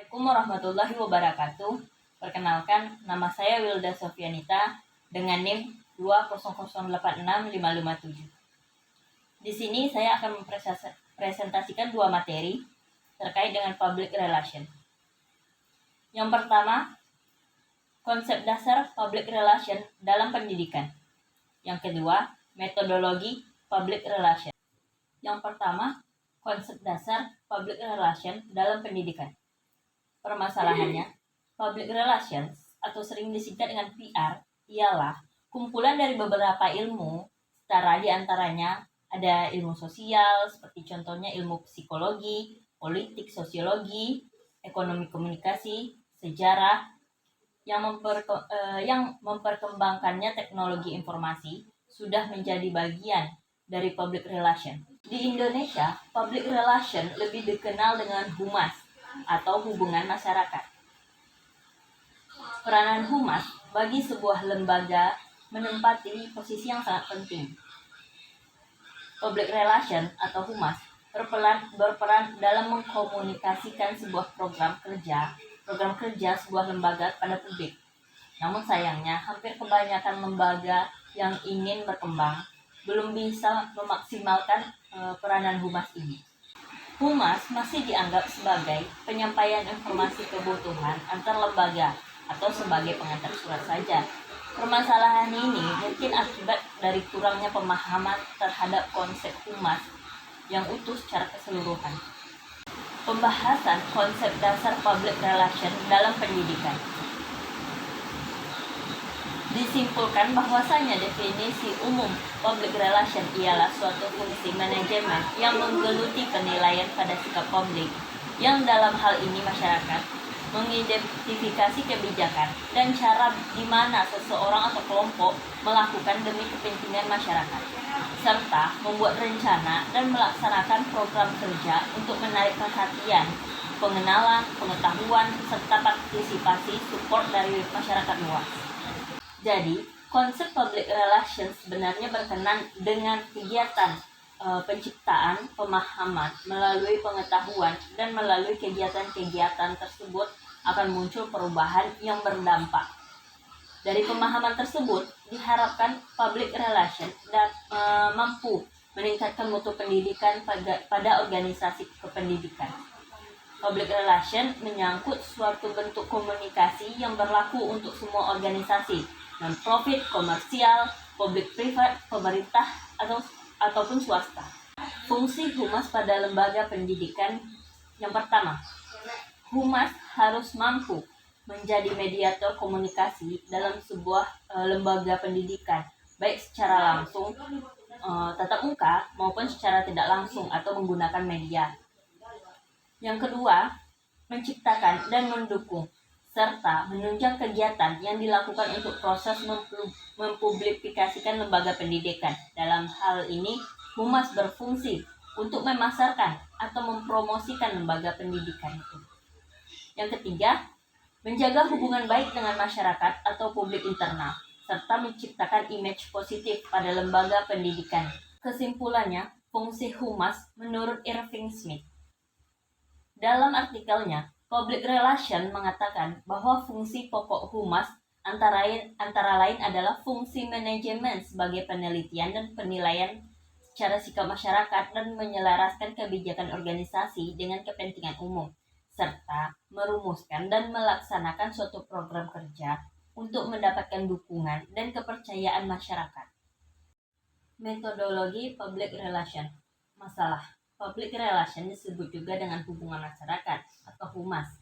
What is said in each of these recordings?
Assalamualaikum warahmatullahi wabarakatuh. Perkenalkan, nama saya Wilda Sofianita dengan NIM 200865557. Di sini saya akan mempresentasikan dua materi terkait dengan public relation. Yang pertama, konsep dasar public relation dalam pendidikan. Yang kedua, metodologi public relation. Yang pertama, konsep dasar public relation dalam pendidikan. Permasalahannya, public relations atau sering disingkat dengan PR ialah kumpulan dari beberapa ilmu, setara di antaranya ada ilmu sosial seperti contohnya ilmu psikologi, politik, sosiologi, ekonomi komunikasi, sejarah, yang memperkembangkannya teknologi informasi sudah menjadi bagian dari public relation. Di Indonesia, public relation lebih dikenal dengan humas atau hubungan masyarakat. Peranan humas bagi sebuah lembaga menempati posisi yang sangat penting. Public relation atau humas berperan dalam mengkomunikasikan sebuah program kerja sebuah lembaga pada publik. Namun sayangnya, hampir kebanyakan lembaga yang ingin berkembang belum bisa memaksimalkan peranan humas ini. Humas masih dianggap sebagai penyampaian informasi kebutuhan antar lembaga atau sebagai pengantar surat saja. Permasalahan ini mungkin akibat dari kurangnya pemahaman terhadap konsep humas yang utuh secara keseluruhan. Pembahasan konsep dasar public relation dalam pendidikan. Disimpulkan bahwasanya definisi umum public relation ialah suatu fungsi manajemen yang menggeluti penilaian pada sikap publik, yang dalam hal ini masyarakat, mengidentifikasi kebijakan dan cara di mana seseorang atau kelompok melakukan demi kepentingan masyarakat, serta membuat rencana dan melaksanakan program kerja untuk menarik perhatian, pengenalan, pengetahuan, serta partisipasi support dari masyarakat luas. Jadi, konsep public relations sebenarnya berkenan dengan kegiatan penciptaan pemahaman melalui pengetahuan, dan melalui kegiatan-kegiatan tersebut akan muncul perubahan yang berdampak. Dari pemahaman tersebut diharapkan public relation mampu meningkatkan mutu pendidikan pada organisasi kependidikan. Public relation menyangkut suatu bentuk komunikasi yang berlaku untuk semua organisasi, non-profit, komersial, public private, pemerintah, ataupun swasta. Fungsi humas pada lembaga pendidikan. Yang pertama, humas harus mampu menjadi mediator komunikasi dalam sebuah lembaga pendidikan, baik secara langsung, tatap muka, maupun secara tidak langsung atau menggunakan media. Yang kedua, menciptakan dan mendukung serta menunjang kegiatan yang dilakukan untuk proses mempublikasikan lembaga pendidikan. Dalam hal ini, humas berfungsi untuk memasarkan atau mempromosikan lembaga pendidikan itu. Yang ketiga, menjaga hubungan baik dengan masyarakat atau publik internal, serta menciptakan image positif pada lembaga pendidikan. Kesimpulannya, fungsi humas menurut Irving Smith. Dalam artikelnya, Public Relation mengatakan bahwa fungsi pokok humas antara lain adalah fungsi manajemen sebagai penelitian dan penilaian secara sikap masyarakat dan menyelaraskan kebijakan organisasi dengan kepentingan umum, serta merumuskan dan melaksanakan suatu program kerja untuk mendapatkan dukungan dan kepercayaan masyarakat. Metodologi Public Relation. Masalah Public relation disebut juga dengan hubungan masyarakat atau humas.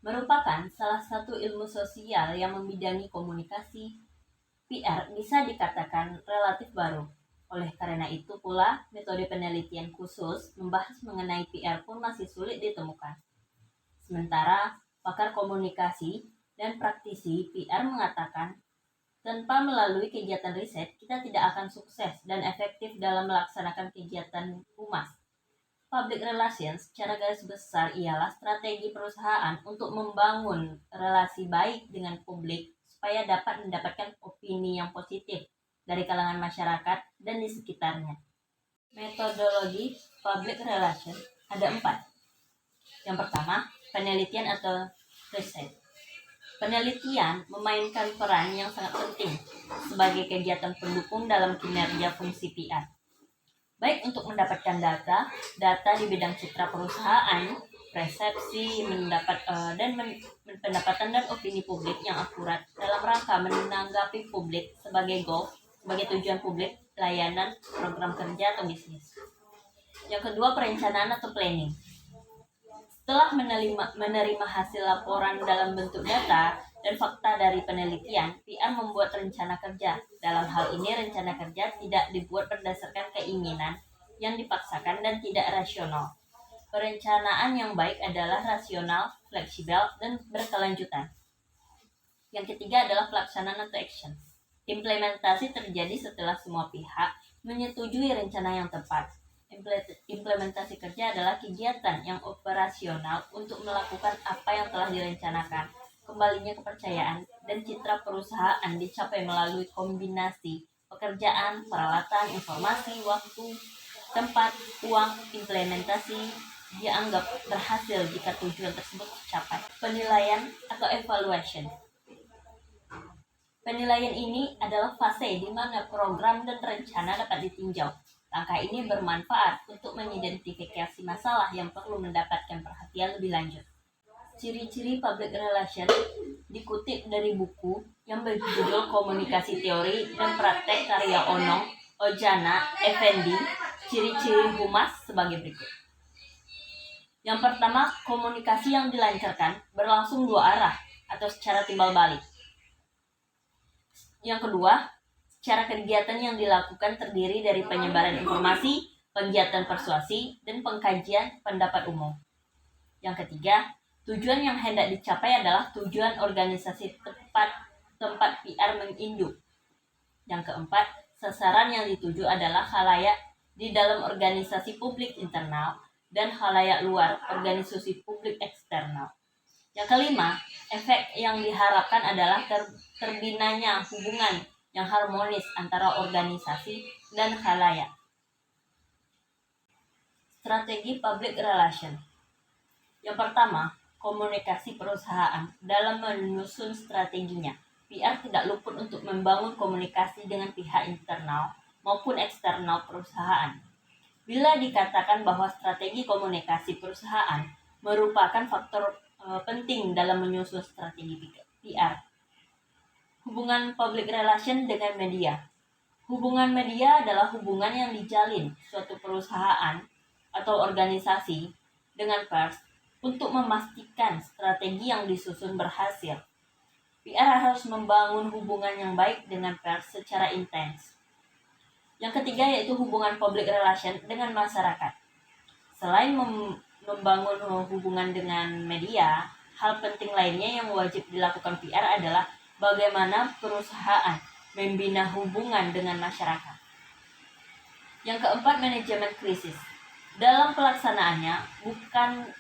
Merupakan salah satu ilmu sosial yang membidangi komunikasi. PR bisa dikatakan relatif baru. Oleh karena itu pula, metode penelitian khusus membahas mengenai PR pun masih sulit ditemukan. Sementara pakar komunikasi dan praktisi PR mengatakan, tanpa melalui kegiatan riset, kita tidak akan sukses dan efektif dalam melaksanakan kegiatan humas. Public relations secara garis besar ialah strategi perusahaan untuk membangun relasi baik dengan publik supaya dapat mendapatkan opini yang positif dari kalangan masyarakat dan di sekitarnya. Metodologi public relation ada 4. Yang pertama, penelitian atau riset. Penelitian memainkan peran yang sangat penting sebagai kegiatan pendukung dalam kinerja fungsi PR. Baik untuk mendapatkan data di bidang citra perusahaan, persepsi, pendapatan dan opini publik yang akurat dalam rangka menanggapi publik sebagai tujuan publik, layanan, program kerja atau bisnis. Yang kedua, perencanaan atau planning. Setelah menerima hasil laporan dalam bentuk data dan fakta dari penelitian, PR membuat rencana kerja. Dalam hal ini, rencana kerja tidak dibuat berdasarkan keinginan yang dipaksakan dan tidak rasional. Perencanaan yang baik adalah rasional, fleksibel, dan berkelanjutan. Yang ketiga adalah pelaksanaan atau action. Implementasi terjadi setelah semua pihak menyetujui rencana yang tepat. Implementasi kerja adalah kegiatan yang operasional untuk melakukan apa yang telah direncanakan. Kembalinya kepercayaan dan citra perusahaan dicapai melalui kombinasi pekerjaan, peralatan, informasi, waktu, tempat, uang. Implementasi dianggap berhasil jika tujuan tersebut tercapai. Penilaian atau evaluation. Penilaian ini adalah fase di mana program dan rencana dapat ditinjau. Langkah ini bermanfaat untuk mengidentifikasi masalah yang perlu mendapatkan perhatian lebih lanjut. Ciri-ciri public relation dikutip dari buku yang berjudul Komunikasi Teori dan Praktek karya Onong, Ojana, Effendi. Ciri-ciri humas sebagai berikut. Yang pertama, komunikasi yang dilancarkan berlangsung dua arah atau secara timbal balik. Yang kedua, cara kegiatan yang dilakukan terdiri dari penyebaran informasi, kegiatan persuasi, dan pengkajian pendapat umum. Yang ketiga, tujuan yang hendak dicapai adalah tujuan organisasi tempat PR menginduk. Yang keempat, sasaran yang dituju adalah khalayak di dalam organisasi publik internal dan khalayak luar organisasi publik eksternal. Yang kelima, efek yang diharapkan adalah terbinanya hubungan yang harmonis antara organisasi dan khalayak. Strategi public relation. Yang pertama, komunikasi perusahaan. Dalam menyusun strateginya, PR tidak luput untuk membangun komunikasi dengan pihak internal maupun eksternal perusahaan. Bila dikatakan bahwa strategi komunikasi perusahaan merupakan faktor penting dalam menyusun strategi PR. Hubungan public relation dengan media. Hubungan media adalah hubungan yang dijalin suatu perusahaan atau organisasi dengan pers untuk memastikan strategi yang disusun berhasil. PR harus membangun hubungan yang baik dengan pers secara intens. Yang ketiga yaitu hubungan public relation dengan masyarakat. Selain membangun hubungan dengan media, hal penting lainnya yang wajib dilakukan PR adalah bagaimana perusahaan membina hubungan dengan masyarakat. Yang keempat, manajemen krisis. Dalam pelaksanaannya,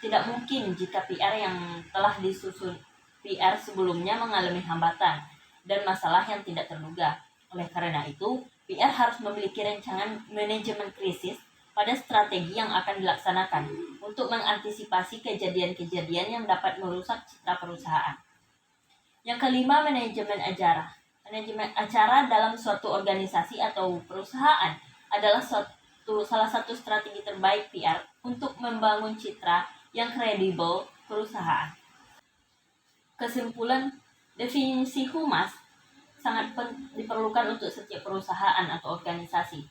tidak mungkin jika PR yang telah disusun PR sebelumnya mengalami hambatan dan masalah yang tidak terduga. Oleh karena itu, PR harus memiliki rancangan manajemen krisis pada strategi yang akan dilaksanakan untuk mengantisipasi kejadian-kejadian yang dapat merusak citra perusahaan. Yang kelima, manajemen acara. Manajemen acara dalam suatu organisasi atau perusahaan adalah salah satu strategi terbaik PR untuk membangun citra yang kredibel perusahaan. Kesimpulan, definisi humas sangat diperlukan untuk setiap perusahaan atau organisasi.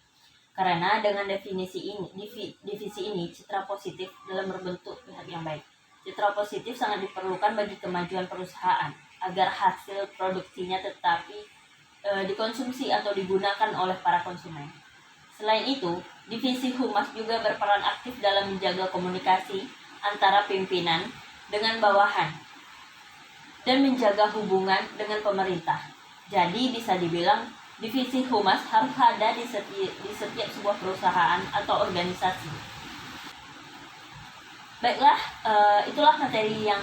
Karena dengan divisi ini citra positif dalam berbentuk pihak yang baik. Citra positif sangat diperlukan bagi kemajuan perusahaan agar hasil produksinya dikonsumsi atau digunakan oleh para konsumen. Selain itu, divisi humas juga berperan aktif dalam menjaga komunikasi antara pimpinan dengan bawahan dan menjaga hubungan dengan pemerintah. Jadi bisa dibilang divisi humas harus ada di setiap sebuah perusahaan atau organisasi. Baiklah, itulah materi yang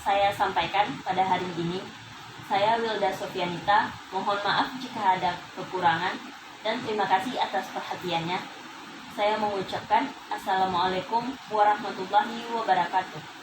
saya sampaikan pada hari ini. Saya Wilda Sofianita, mohon maaf jika ada kekurangan dan terima kasih atas perhatiannya. Saya mengucapkan Assalamualaikum warahmatullahi wabarakatuh.